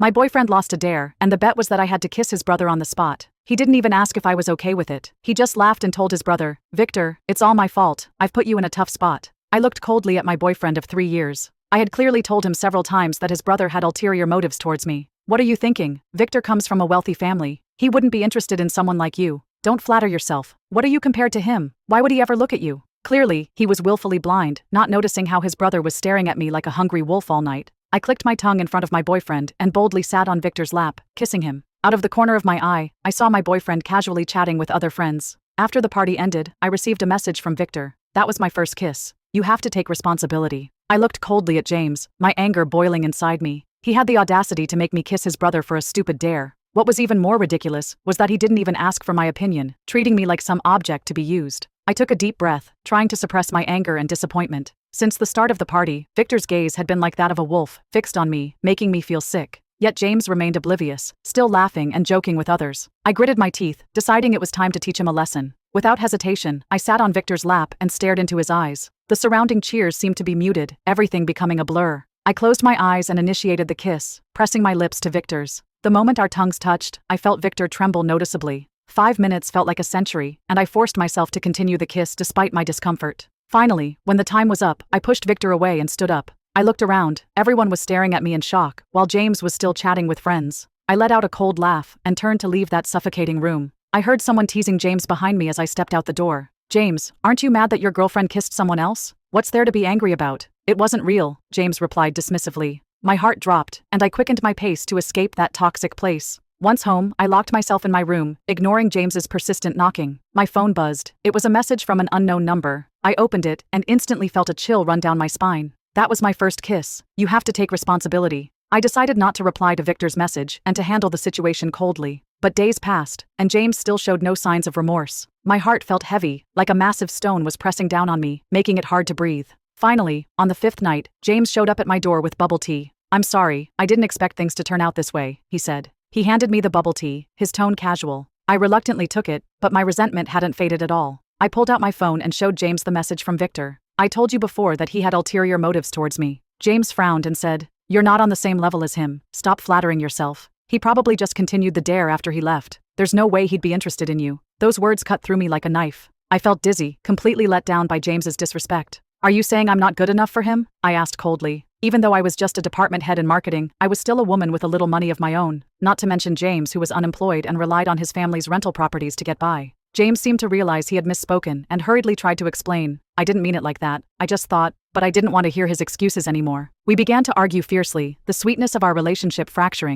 My boyfriend lost a dare, and the bet was that I had to kiss his brother on the spot. He didn't even ask if I was okay with it. He just laughed and told his brother, "Victor, it's all my fault. I've put you in a tough spot." I looked coldly at my boyfriend of 3 years. I had clearly told him several times that his brother had ulterior motives towards me. "What are you thinking? Victor comes from a wealthy family. He wouldn't be interested in someone like you. Don't flatter yourself. What are you compared to him? Why would he ever look at you?" Clearly, he was willfully blind, not noticing how his brother was staring at me like a hungry wolf all night. I clicked my tongue in front of my boyfriend and boldly sat on Victor's lap, kissing him. Out of the corner of my eye, I saw my boyfriend casually chatting with other friends. After the party ended, I received a message from Victor. "That was my first kiss. You have to take responsibility." I looked coldly at James, my anger boiling inside me. He had the audacity to make me kiss his brother for a stupid dare. What was even more ridiculous was that he didn't even ask for my opinion, treating me like some object to be used. I took a deep breath, trying to suppress my anger and disappointment. Since the start of the party, Victor's gaze had been like that of a wolf, fixed on me, making me feel sick. Yet James remained oblivious, still laughing and joking with others. I gritted my teeth, deciding it was time to teach him a lesson. Without hesitation, I sat on Victor's lap and stared into his eyes. The surrounding cheers seemed to be muted, everything becoming a blur. I closed my eyes and initiated the kiss, pressing my lips to Victor's. The moment our tongues touched, I felt Victor tremble noticeably. 5 minutes felt like a century, and I forced myself to continue the kiss despite my discomfort. Finally, when the time was up, I pushed Victor away and stood up. I looked around, everyone was staring at me in shock, while James was still chatting with friends. I let out a cold laugh and turned to leave that suffocating room. I heard someone teasing James behind me as I stepped out the door. "James, aren't you mad that your girlfriend kissed someone else? What's there to be angry about?" "It wasn't real," James replied dismissively. My heart dropped, and I quickened my pace to escape that toxic place. Once home, I locked myself in my room, ignoring James's persistent knocking. My phone buzzed. It was a message from an unknown number. I opened it and instantly felt a chill run down my spine. That was my first kiss. "You have to take responsibility." I decided not to reply to Victor's message and to handle the situation coldly. But days passed, and James still showed no signs of remorse. My heart felt heavy, like a massive stone was pressing down on me, making it hard to breathe. Finally, on the 5th night, James showed up at my door with bubble tea. "I'm sorry, I didn't expect things to turn out this way," he said. He handed me the bubble tea, his tone casual. I reluctantly took it, but my resentment hadn't faded at all. I pulled out my phone and showed James the message from Victor. "I told you before that he had ulterior motives towards me." James frowned and said, "You're not on the same level as him. Stop flattering yourself. He probably just continued the dare after he left. There's no way he'd be interested in you." Those words cut through me like a knife. I felt dizzy, completely let down by James's disrespect. "Are you saying I'm not good enough for him?" I asked coldly. Even though I was just a department head in marketing, I was still a woman with a little money of my own, not to mention James, who was unemployed and relied on his family's rental properties to get by. James seemed to realize he had misspoken and hurriedly tried to explain. "I didn't mean it like that. I just thought," but I didn't want to hear his excuses anymore. We began to argue fiercely, the sweetness of our relationship fracturing.